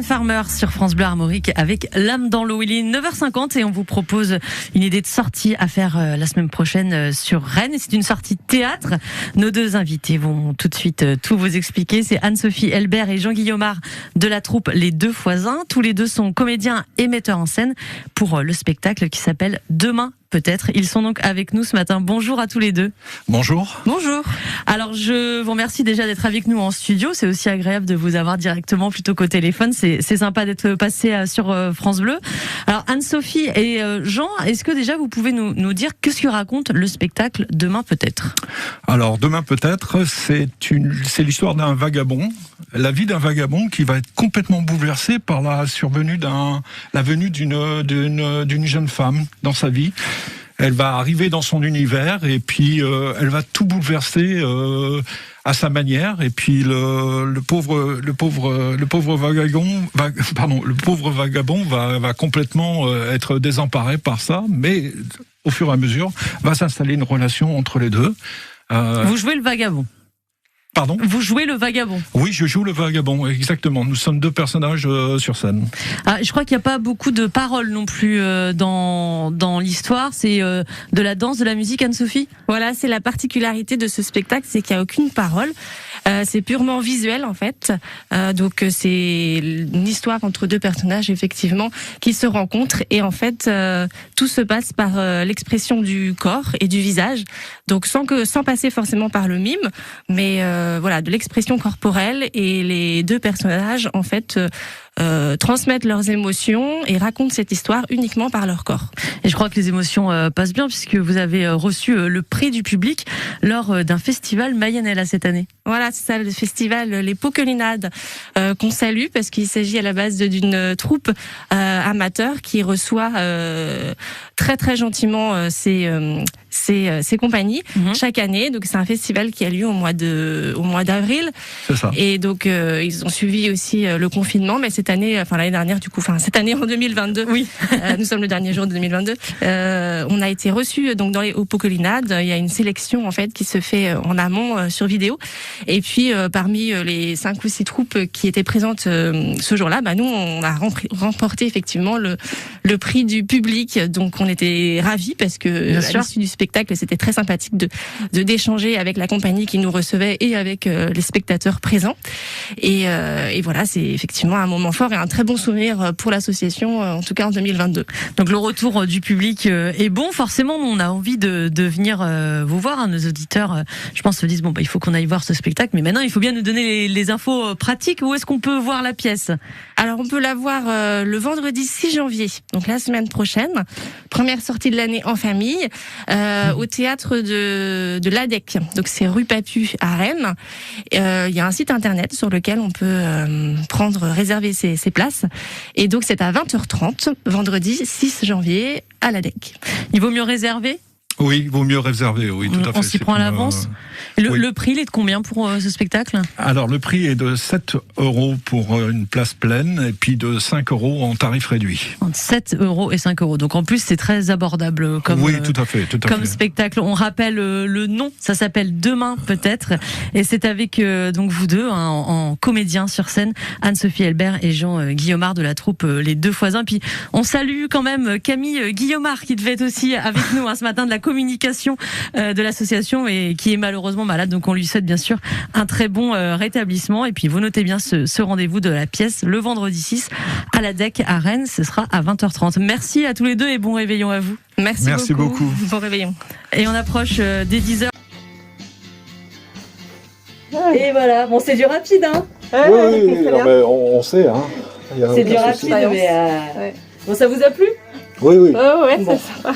Farmer sur France Bleu Armorique avec L'âme dans l'eau. Il est 9h50 et on vous propose une idée de sortie à faire la semaine prochaine sur Rennes. C'est une sortie de théâtre. Nos deux invités vont tout de suite tout vous expliquer. C'est Anne-Sophie Elbert et Jean Guillaumard de la troupe Les Deux fois Un. Tous les deux sont comédiens et metteurs en scène pour le spectacle qui s'appelle Demain peut-être. Ils sont donc avec nous ce matin. Bonjour à tous les deux. Bonjour. Bonjour. Alors je vous remercie déjà d'être avec nous en studio. C'est aussi agréable de vous avoir directement plutôt qu'au téléphone. C'est sympa d'être passé sur France Bleu. Alors Anne-Sophie et Jean, est-ce que déjà vous pouvez nous dire qu'est-ce que raconte le spectacle Demain peut-être ? Alors Demain peut-être, c'est l'histoire d'un vagabond, la vie d'un vagabond qui va être complètement bouleversée par la venue d'une jeune femme dans sa vie. Elle va arriver dans son univers et puis elle va tout bouleverser à sa manière. Et puis le pauvre vagabond va complètement être désemparé par ça, mais au fur et à mesure va s'installer une relation entre les deux. Vous jouez le vagabond. Pardon ? Vous jouez le vagabond. Oui, je joue le vagabond, exactement. Nous sommes deux personnages sur scène. Ah, je crois qu'il n'y a pas beaucoup de paroles non plus dans l'histoire. C'est de la danse, de la musique, Anne-Sophie ? Voilà, c'est la particularité de ce spectacle, c'est qu'il n'y a aucune parole. C'est purement visuel en fait. Donc c'est une histoire entre deux personnages effectivement qui se rencontrent et en fait tout se passe par l'expression du corps et du visage. Donc sans passer forcément par le mime, mais voilà, de l'expression corporelle, et les deux personnages en fait transmettent leurs émotions et racontent cette histoire uniquement par leur corps. Et je crois que les émotions passent bien puisque vous avez reçu le prix du public lors d'un festival Mayennais cette année. Voilà, c'est ça, le festival Les Poquelinades qu'on salue parce qu'il s'agit à la base d'une troupe amateur qui reçoit très très gentiment ses compagnies chaque année. Donc c'est un festival qui a lieu au mois d'avril. C'est ça. Et donc ils ont suivi aussi le confinement, mais cette année, l'année dernière cette année en 2022. Oui. Nous sommes le dernier jour de 2022. On a été reçus donc aux Poquelinades. Il y a une sélection en fait qui se fait en amont sur vidéo. Et puis parmi les 5 ou 6 troupes qui étaient présentes ce jour-là, nous on a remporté effectivement le prix du public. Donc on était ravis parce que à l'issue du spectacle, c'était très sympathique d'échanger avec la compagnie qui nous recevait et avec les spectateurs présents. Et voilà, c'est effectivement un moment fort et un très bon souvenir pour l'association, en tout cas en 2022. Donc le retour du public est bon. Forcément, on a envie de venir vous voir. Nos auditeurs, je pense, se disent il faut qu'on aille voir ce spectacle. Mais maintenant, il faut bien nous donner les infos pratiques. Où est-ce qu'on peut voir la pièce ? Alors, on peut la voir le vendredi 6 janvier, donc la semaine prochaine. Première sortie de l'année en famille, au théâtre de l'ADEC. Donc, c'est rue Papu à Rennes. Il y a un site internet sur lequel on peut réserver ses places. Et donc, c'est à 20h30, vendredi 6 janvier à l'ADEC. Il vaut mieux réserver ? Oui, il vaut mieux réserver, oui, tout à fait. On s'y prend à l'avance. Le prix, il est de combien pour ce spectacle ? Alors, le prix est de 7 € pour une place pleine et puis de 5 € en tarif réduit. Entre 7 € et 5 €. Donc, en plus, c'est très abordable comme, tout à fait. Spectacle. On rappelle le nom, ça s'appelle Demain peut-être. Et c'est avec donc vous deux, en comédien sur scène, Anne-Sophie Elbert et Jean Guillaumard de la troupe Les Deux fois Un. Puis, on salue quand même Camille Guillaumard qui devait être aussi avec nous ce matin de la communication de l'association et qui est malheureusement malade, donc on lui souhaite bien sûr un très bon rétablissement. Et puis vous notez bien ce rendez-vous de la pièce le vendredi 6 à l'ADEC à Rennes, ce sera à 20h30. Merci à tous les deux et bon réveillon à vous. Merci beaucoup. Bon réveillon. Et on approche des 10h. Et voilà, c'est du rapide Oui, mais on sait c'est du rapide, mais ça vous a plu ? Oui. Ouais, c'est sympa.